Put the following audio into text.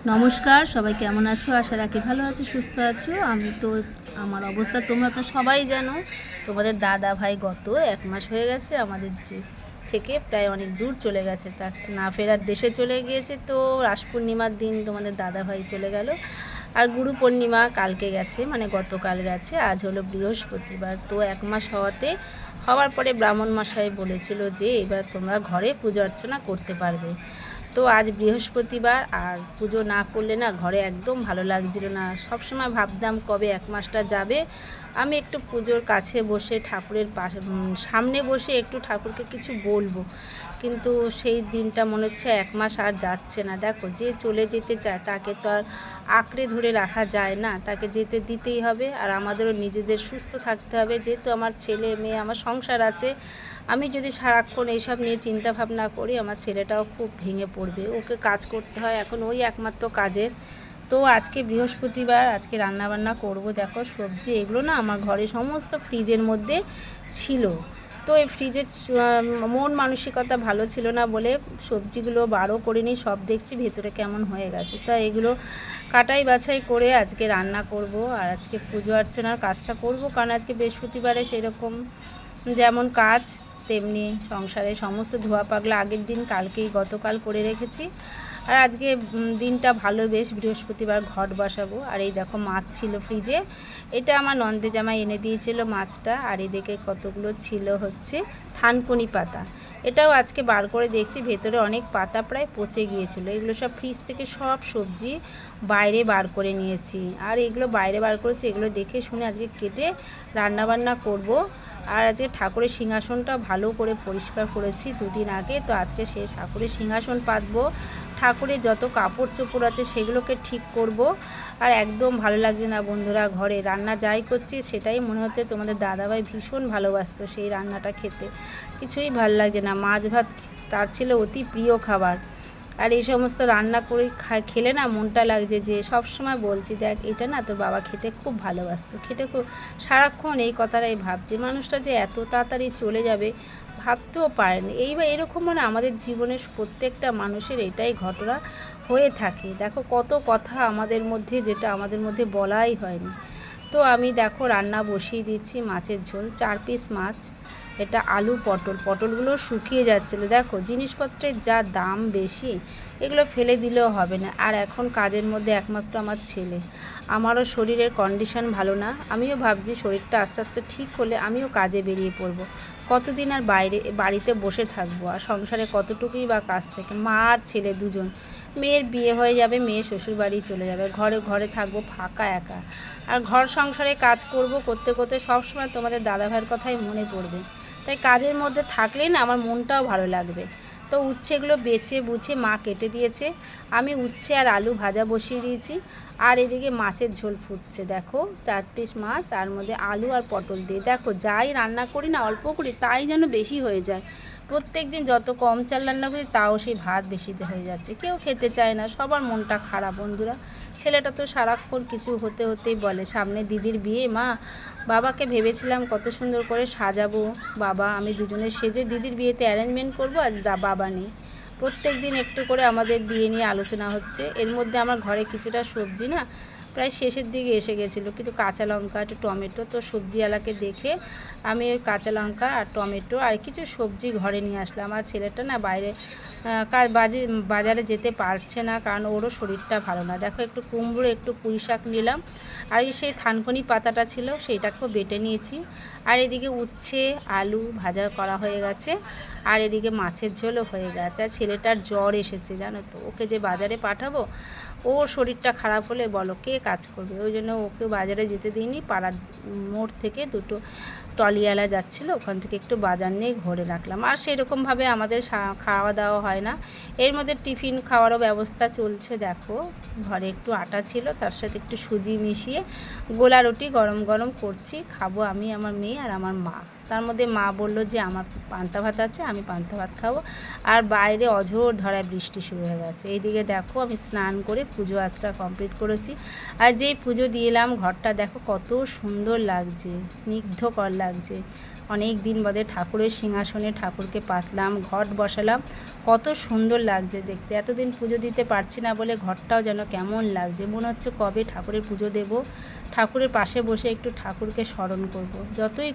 নমস্কার, সবাই কেমন আছো? আশা রাখি ভালো আছো, সুস্থ আছো। আমি তো আমার অবস্থা তোমরা তো সবাই জানো। তোমাদের দাদা ভাই গত 1 মাস হয়ে গেছে আমাদের থেকে প্রায় অনেক দূর চলে গেছে, তা না ফেরার দেশে চলে গিয়েছে। তো রাস পূর্ণিমার দিন তোমাদের দাদা ভাই চলে গেল, আর গুরু পূর্ণিমা কালকে গেছে, মানে গতকাল গেছে। আজ হলো বৃহস্পতিবার। তো 1 মাস হওয়ার পরে ব্রাহ্মণ মশাই বলেছিল যে এবার তোমরা ঘরে পুজো অর্চনা করতে পারবে। তো আজ বৃহস্পতিবার, আর পুজো না করলে না ঘরে একদম ভালো লাগছিল না। সবসময় ভাবতাম কবে 1 মাসটা যাবে, আমি একটু পুজোর কাছে বসে ঠাকুরের সামনে বসে একটু ঠাকুরকে কিছু বলবো, কিন্তু সেই দিনটা মনে হচ্ছে 1 মাস আর যাচ্ছে না। দেখো, যে চলে যেতে চায় তাকে তো আর আঁকড়ে ধরে রাখা যায় না, তাকে যেতে দিতেই হবে। আর আমাদেরও নিজেদের সুস্থ থাকতে হবে, যেহেতু আমার ছেলে মেয়ে, আমার সংসার আছে। আমি যদি সারাক্ষণ এইসব নিয়ে চিন্তা ভাবনা করি, আমার ছেলেটাও খুব ভেঙে পড়বে, ওকে কাজ করতে হয়, এখন ওই একমাত্র কাজের। তো আজকে বৃহস্পতিবার, আজকে রান্নাবান্না করব। দেখো সবজি এগুলো না আমার ঘরে সমস্ত ফ্রিজের মধ্যে ছিল। তো এই ফ্রিজের মন মানসিকতা ভালো ছিল না বলে সবজিগুলো বারও করিনি, সব দেখছি ভেতরে কেমন হয়ে গেছে। তা এগুলো কাটাই বাছাই করে আজকে রান্না করব, আর আজকে পুজো অর্চনার কাজটা করব, কারণ আজকে বৃহস্পতিবারে সেরকম যেমন কাজ তেমনি সংসারে সমস্ত ধোয়া পাগলা আগের দিন গতকাল করে রেখেছি। আর আজকে দিনটা ভালো, বেশ বৃহস্পতিবার ঘট বসাবো। আর এই দেখো মাছ ছিল ফ্রিজে, এটা আমার নন্দে জামাই এনে দিয়েছিল মাছটা। আর এদিকে কতগুলো ছিল হচ্ছে থানকুনি পাতা, এটাও আজকে বার করে দেখছি ভেতরে অনেক পাতা প্রায় পচে গিয়েছিল। এগুলো সব ফ্রিজ থেকে সব সবজি বাইরে বার করে নিয়েছি, আর এগুলো বাইরে বার করেছি, এগুলো দেখে শুনে আজকে কেটে রান্নাবান্না করব। আর আজকে ঠাকুরের সিংহাসনটা ভালো করে পরিষ্কার করেছি দুদিন আগে, তো আজকে সে ঠাকুরের সিংহাসন পাতবো। ঠাকুরের যত কাপড় চোপড় আছে সেগুলোকে ঠিক করব। আর একদম ভালো লাগছে না বন্ধুরা, ঘরে রান্না যাই করছি সেটাই মনে হচ্ছে তোমাদের দাদাভাই ভীষণ ভালোবাসতো সেই রান্নাটা খেতে, কিছুই ভালো লাগছে না। মাছ ভাত তার ছিল অতি প্রিয় খাবার, আর এই সমস্ত রান্না করে খেলে না মনটা লাগছে যে সব সময় বলছি, দেখ এটা না তোর বাবা খেতে খুব ভালোবাসতো, খেতে খুব, সারাক্ষণ এই কথাটাই ভাবছি, মানুষটা যে এত তাড়াতাড়ি চলে যাবে ভাবতেও পারেনি। এইবার এরকম মানে আমাদের জীবনের প্রত্যেকটা মানুষের এটাই ঘটনা হয়ে থাকে। দেখো কত কথা আমাদের মধ্যে, যেটা আমাদের মধ্যে বলাই হয়নি। তো আমি দেখো রান্না বসিয়ে দিচ্ছি, মাছের ঝোল, 4 পিস মাছ, এটা আলু পটলগুলো শুকিয়ে যাচ্ছিলো। দেখো জিনিসপত্রের যা দাম বেশি, এগুলো ফেলে দিলেও হবে না। আর এখন কাজের মধ্যে একমাত্র আমার ছেলে, আমারও শরীরের কন্ডিশন ভালো না। আমিও ভাবছি শরীরটা আস্তে আস্তে ঠিক হলে আমিও কাজে বেরিয়ে পড়বো। কতদিন আর বাড়িতে বসে থাকবো, আর সংসারে কতটুকুই বা কাজ থেকে, মা আর ছেলে দুজন। মেয়ের বিয়ে হয়ে যাবে, মেয়ে শ্বশুর বাড়ি চলে যাবে, ঘরে ঘরে থাকবো ফাঁকা একা। আর ঘর সংসারে কাজ করতে করতে সবসময় তোমাদের দাদাভাইয়ের কথাই মনে পড়বে। তাই কাজের মধ্যে থাকলেই না আমার মনটাও ভালো লাগবে। তো উচ্ছেগুলো বেছে বুঝে মা কেটে দিয়েছে, আমি উচ্ছে আর আলু ভাজা বসিয়ে দিয়েছি। আর এদিকে মাছের ঝোল ফুটছে, দেখো 4 পিস মাছ, আর মধ্যে আলু আর পটল দিয়ে। দেখো যাই রান্না করি না অল্প করি, তাই যেন বেশি হয়ে যায়। প্রত্যেক দিন যত কম চাল রান্না করি তাও সেই ভাত বেশিতে হয়ে যাচ্ছে, কেউ খেতে চায় না, সবার মনটা খারাপ বন্ধুরা। ছেলেটা তো সারাক্ষণ কিছু হতেই বলে, সামনে দিদির বিয়ে, মা বাবাকে ভেবেছিলাম কত সুন্দর করে সাজাবো, বাবা আমি দুজনে সেজে দিদির বিয়েতে অ্যারেঞ্জমেন্ট করবো, আর বাবা নেই। প্রত্যেক দিন একটু করে আমাদের বিয়ে নিয়ে আলোচনা হচ্ছে। এর মধ্যে আমার ঘরে কিছুটা সবজি না প্রায় শেষের দিকে এসে গেছিলো, কিন্তু কাঁচা লঙ্কা একটু টমেটো, তো সবজিওয়ালাকে দেখে আমি ওই কাঁচা লঙ্কা আর টমেটো আর কিছু সবজি ঘরে নিয়ে আসলাম। আমার ছেলেটা না বাইরে বাজারে যেতে পারছে না, কারণ ওরও শরীরটা ভালো না। দেখো একটু কুমড়ো একটু পুঁই শাক নিলাম, আর এই সেই থানকুনি পাতাটা ছিল সেইটাকেও বেটে নিয়েছি। আর এদিকে উচ্ছে আলু ভাজা করা হয়ে গেছে, আর এদিকে মাছের ঝোলও হয়ে গেছে। আর ছেলেটার জ্বর এসেছে জানো তো, ওকে যে বাজারে পাঠাবো, ওর শরীরটা খারাপ হলে বলো কে কাজ করবে, ওই জন্য ওকে বাজারে যেতে দিইনি। পাড়ার মোড় থেকে দুটো টলিওয়ালা যাচ্ছিলো, ওখান থেকে একটু বাজার নিয়ে ঘরে রাখলাম। আর সেরকমভাবে আমাদের খাওয়া দাওয়া হয় না, এর মধ্যে টিফিন খাওয়ারও ব্যবস্থা চলছে। দেখো ঘরে একটু আটা ছিল, তার সাথে একটু সুজি মিশিয়ে গোলা রুটি গরম গরম করছি, খাবো আমি, আমার মেয়ে আর আমার মা। তার মধ্যে মা বললো যে আমার পান্তা ভাত আছে, আমি পান্তা ভাত খাবো। আর বাইরে অঝোর ধরায় বৃষ্টি শুরু হয়ে গেছে। এইদিকে দেখো আমি স্নান করে পুজো আজটা কমপ্লিট করেছি, আর যেই পুজো দিয়ে এলাম ঘরটা দেখো কত সুন্দর লাগছে, স্নিগ্ধকর লাগছে। অনেক দিন বাদে ঠাকুরের সিংহাসনে ঠাকুরকে পাতলাম, ঘট বসালাম, কত সুন্দর লাগছে দেখতে। এতদিন পুজো দিতে পারছি না বলে ঘরটাও যেন কেমন লাগছে, মনে হচ্ছে কবে ঠাকুরের পুজো দেব, ঠাকুরের পাশে বসে একটু ঠাকুরকে স্মরণ করব। যতই